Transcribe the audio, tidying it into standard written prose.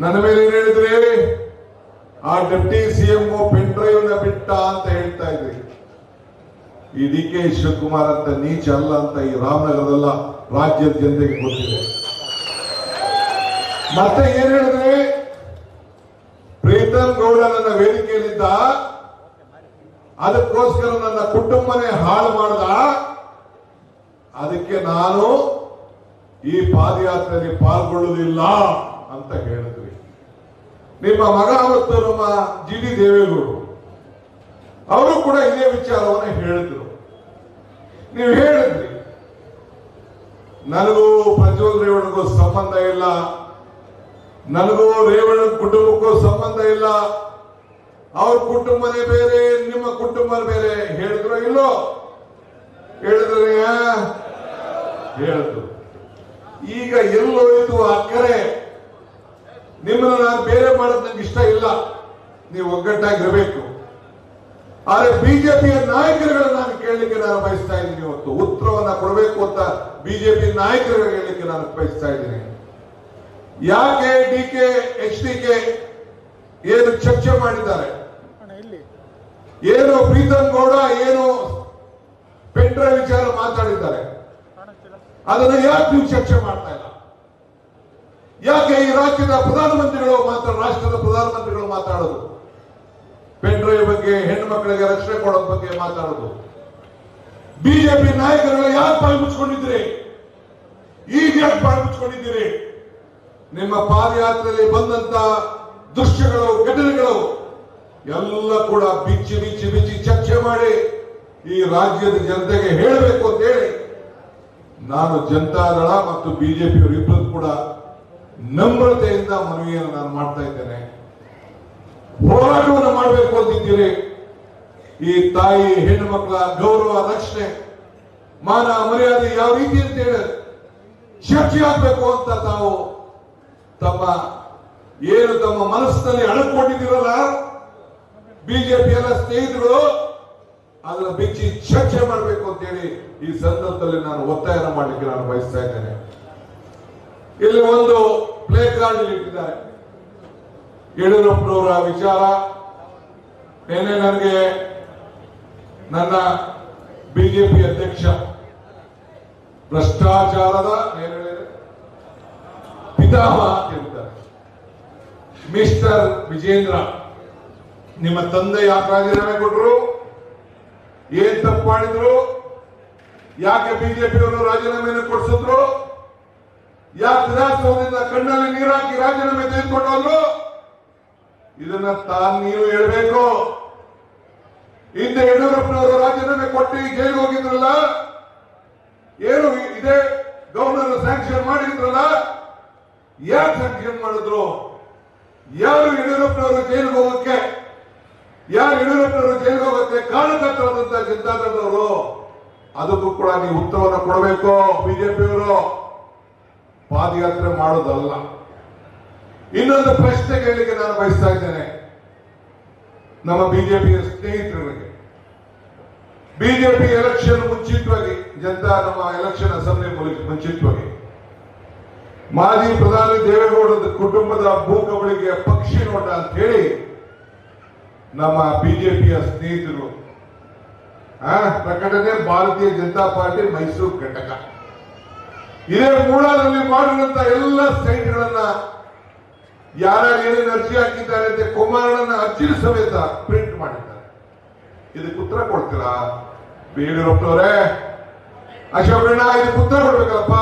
ನನ್ನ ಮೇಲೆ ಏನ್ ಹೇಳಿದ್ರಿ? ಆ ಡೆಪ್ಟಿ ಸಿಎಂ ಪೆನ್ ಡ್ರೈವ್ ನ ಬಿಟ್ಟ ಅಂತ ಹೇಳ್ತಾ ಇದ್ರಿ. ಈ ಡಿ ಕೆ ಶಿವಕುಮಾರ್ ಅಂತ ನೀಚ ಅಲ್ಲ ಅಂತ ಈ ರಾಮನಗರದಲ್ಲ ರಾಜ್ಯದ ಜನತೆಗೆ ಗೊತ್ತಿದೆ. ಮತ್ತೆ ಏನ್ ಹೇಳಿದ್ರಿ? ಪ್ರೀತಮ್ ಗೌಡ ನನ್ನ ವೇದಿಕೆಯಲ್ಲಿದ್ದ, ಅದಕ್ಕೋಸ್ಕರ ನನ್ನ ಕುಟುಂಬನೇ ಹಾಳು ಮಾಡ್ದ, ಅದಕ್ಕೆ ನಾನು ಈ ಪಾದಯಾತ್ರೆಯಲ್ಲಿ ಪಾಲ್ಗೊಳ್ಳುವುದಿಲ್ಲ ಅಂತ ಹೇಳಿದ್ರಿ. ನಿಮ್ಮ ಮಗ ಅವತ್ತು ನಮ್ಮ ಜಿ ಡಿ ದೇವೇಗೌಡರು ಅವರು ಕೂಡ ಇದೇ ವಿಚಾರವನ್ನು ಹೇಳಿದ್ರು. ನೀವು ಹೇಳಿದ್ರಿ ನನಗೂ ಪ್ರಜ್ವಲ್ ರೇವಣ್ಣಗೂ ಸಂಬಂಧ ಇಲ್ಲ, ನನಗೂ ರೇವಣ್ಣ ಕುಟುಂಬಕ್ಕೂ ಸಂಬಂಧ ಇಲ್ಲ, ಅವ್ರ ಕುಟುಂಬನೇ ಬೇರೆ, ನಿಮ್ಮ ಕುಟುಂಬ ಬೇರೆ. ಹೇಳಿದ್ರು ಇಲ್ಲೋ? ಹೇಳಿದ್ರೆ ಹೇಳಿದ್ರು. ಈಗ ಎಲ್ಲೋಯ್ತು ಅಕ್ಕರೆ? ನಿಮ್ಮನ್ನ ನಾನು ಬೇರೆ ಮಾಡೋದು ನಂಗೆ ಇಷ್ಟ ಇಲ್ಲ, ನೀವು ಒಗ್ಗಟ್ಟಾಗಿರ್ಬೇಕು. ಆದ್ರೆ ಬಿಜೆಪಿಯ ನಾಯಕರುಗಳ ನಾನು ಕೇಳಲಿಕ್ಕೆ ನಾನು ಬಯಸ್ತಾ ಇದ್ದೀನಿ. ಇವತ್ತು ಉತ್ತರವನ್ನ ಕೊಡಬೇಕು ಅಂತ ಬಿಜೆಪಿ ನಾಯಕರಿಗೆ ಹೇಳಲಿಕ್ಕೆ ನಾನು ಬಯಸ್ತಾ ಇದ್ದೀನಿ. ಯಾಕೆ D K H D K ಏನು ಚರ್ಚೆ ಮಾಡಿದ್ದಾರೆ, ಏನು ಪ್ರೀತಮ್ ಗೌಡ ಏನು ಪೆನ್ ಡ್ರೈವ್ ವಿಚಾರ ಮಾತಾಡಿದ್ದಾರೆ, ಅದನ್ನು ಯಾಕೆ ನೀವು ಚರ್ಚೆ ಮಾಡ್ತಾ ಇಲ್ಲ? ಯಾಕೆ ಈ ರಾಜ್ಯದ ಪ್ರಧಾನಮಂತ್ರಿಗಳು ರಾಷ್ಟ್ರದ ಪ್ರಧಾನಮಂತ್ರಿಗಳು ಮಾತಾಡೋದು ಪೆನ್ ಡ್ರೈವ್ ಬಗ್ಗೆ, ಹೆಣ್ಣು ಮಕ್ಕಳಿಗೆ ರಕ್ಷಣೆ ಕೊಡೋದ್ ಬಗ್ಗೆ ಮಾತಾಡೋದು? ಬಿಜೆಪಿ ನಾಯಕರುಗಳು ಯಾಕೆ ಬಾಯಿ ಮುಚ್ಕೊಂಡಿದ್ರಿ? ಈಗ ಯಾಕೆ ಬಾಯಿ ಮುಚ್ಕೊಂಡಿದ್ದೀರಿ? ನಿಮ್ಮ ಪಾದಯಾತ್ರೆಯಲ್ಲಿ ಬಂದಂತ ದೃಶ್ಯಗಳು, ಘಟನೆಗಳು ಎಲ್ಲ ಕೂಡ ಬಿಚ್ಚಿ ಬಿಚ್ಚಿ ಬಿಚ್ಚಿ ಚರ್ಚೆ ಮಾಡಿ ಈ ರಾಜ್ಯದ ಜನತೆಗೆ ಹೇಳಬೇಕು ಅಂತ ಹೇಳಿ ನಾನು ಜನತಾದಳ ಮತ್ತು ಬಿಜೆಪಿಯವರು ಇಬ್ಬರು ಕೂಡ ನಮ್ರತೆಯಿಂದ ಮನವಿಯನ್ನು ನಾನು ಮಾಡ್ತಾ ಇದ್ದೇನೆ. ಹೋರಾಟವನ್ನು ಮಾಡಬೇಕು ಅಂತಿದ್ದೀರಿ. ಈ ತಾಯಿ ಹೆಣ್ಣು ಮಕ್ಕಳ ಗೌರವ, ರಕ್ಷಣೆ, ಮಾನ ಮರ್ಯಾದೆ ಯಾವ ರೀತಿ ಅಂತ ಹೇಳಿ ಚರ್ಚೆ ಆಗ್ಬೇಕು ಅಂತ ತಾವು ತಮ್ಮ ಮನಸ್ಸಿನಲ್ಲಿ ಅಳಕೊಂಡಿದ್ದೀರಲ್ಲ, ಬಿಜೆಪಿ ಎಲ್ಲ ಸ್ನೇಹಿತರು ಅದನ್ನ ಬಿಚ್ಚಿ ಚರ್ಚೆ ಮಾಡಬೇಕು ಅಂತ ಹೇಳಿ ಈ ಸಂದರ್ಭದಲ್ಲಿ ನಾನು ಒತ್ತಾಯ ಮಾಡಲಿಕ್ಕೆ ನಾನು ಬಯಸ್ತಾ ಇದ್ದೇನೆ. ಇಲ್ಲಿ ಒಂದು ಪ್ಲೇ ಕಾರ್ಡ್ ಇಟ್ಟಿದ್ದಾರೆ ಯಡಿಯೂರಪ್ಪನವರ ವಿಚಾರ. ಏನೇ ನನಗೆ ನನ್ನ ಬಿಜೆಪಿ ಅಧ್ಯಕ್ಷ ಭ್ರಷ್ಟಾಚಾರದ ಪಿತಾಮಹ ಅಂತ ಹೇಳ್ತಾರೆ ಮಿಸ್ಟರ್ ವಿಜೇಂದ್ರ, ನಿಮ್ಮ ತಂದೆ ಯಾಕೆ ರಾಜೀನಾಮೆ ಕೊಟ್ಟರು? ಏನ್ ತಪ್ಪು ಮಾಡಿದ್ರು? ಯಾಕೆ ಬಿಜೆಪಿಯವರು ರಾಜೀನಾಮೆಯನ್ನು ಕೊಡಿಸಿದ್ರು? ಯಾಕೆ ವಿಧಾನಸೌಧದಿಂದ ಕಣ್ಣಲ್ಲಿ ನೀರಾಕಿ ರಾಜೀನಾಮೆ ತೆಗೆದುಕೊಂಡವರು? ಇದನ್ನ ನೀವು ಹೇಳ್ಬೇಕು. ಹಿಂದೆ ಯಡಿಯೂರಪ್ಪನವರು ರಾಜೀನಾಮೆ ಕೊಟ್ಟು ಜೈಲಿಗೆ ಹೋಗಿದ್ರಲ್ಲ, ಏನು ಇದೇ ಗವರ್ನರ್ ಸ್ಯಾಂಕ್ಷನ್ ಮಾಡಿದ್ರಲ್ಲ, ಯಾಕೆ ಸ್ಯಾಂಕ್ಷನ್ ಮಾಡಿದ್ರು? ಯಾರು ಯಡಿಯೂರಪ್ಪನವರು ಜೈಲಿಗೆ ಹೋಗಕ್ಕೆ ಕಾರಣಕರ್ತರಾದಂತಹ ಜನತಾದಳದವರು? ಅದಕ್ಕೂ ಕೂಡ ನೀವು ಉತ್ತರವನ್ನು ಕೊಡಬೇಕು. ಬಿಜೆಪಿಯವರು ಪಾದಯಾತ್ರೆ ಮಾಡೋದಲ್ಲ. ಇನ್ನೊಂದು ಪ್ರಶ್ನೆ ಕೇಳಲಿಕ್ಕೆ ನಾನು ಬಯಸ್ತಾ ಇದ್ದೇನೆ ನಮ್ಮ ಬಿಜೆಪಿಯ ಸ್ನೇಹಿತರಿಗೆ. ಬಿಜೆಪಿ ಎಲೆಕ್ಷನ್ ಮುಂಚಿತವಾಗಿ, ನಮ್ಮ ಎಲೆಕ್ಷನ್ ಅಸೆಂಬ್ಲಿ ಮುಂಚಿತವಾಗಿ ಮಾಜಿ ಪ್ರಧಾನಿ ದೇವೇಗೌಡರ ಕುಟುಂಬದ ಭೂ ಕಬಳಿಕೆ ಪಕ್ಷಿ ನೋಟ ಅಂತ ಹೇಳಿ ನಮ್ಮ ಬಿಜೆಪಿಯ ಸ್ನೇಹಿತರು ಪ್ರಕಟಣೆ, ಭಾರತೀಯ ಜನತಾ ಪಾರ್ಟಿ ಮೈಸೂರು ಘಟಕ ಇದೇ ಮೂಡಾದಲ್ಲಿ ಮಾಡಿದಂತ ಎಲ್ಲ ಸೈಟ್ಗಳನ್ನ ಯಾರ್ಯಾರು ಏನೇನು ಅರ್ಜಿ ಹಾಕಿದ್ದಾರೆ ಅಂತ ಕುಮಾರಣ್ಣನ ಅರ್ಜಿ ಸಮೇತ ಪ್ರಿಂಟ್ ಮಾಡಿದ್ದಾರೆ. ಇದಕ್ಕೆ ಉತ್ತರ ಕೊಡ್ತೀರಾ ಯಡಿಯೂರಪ್ಪನವರೇ? ಅಶೋಕಣ್ಣ ಇದಕ್ಕೆ ಉತ್ತರ ಕೊಡ್ಬೇಕಲ್ಲಪ್ಪ.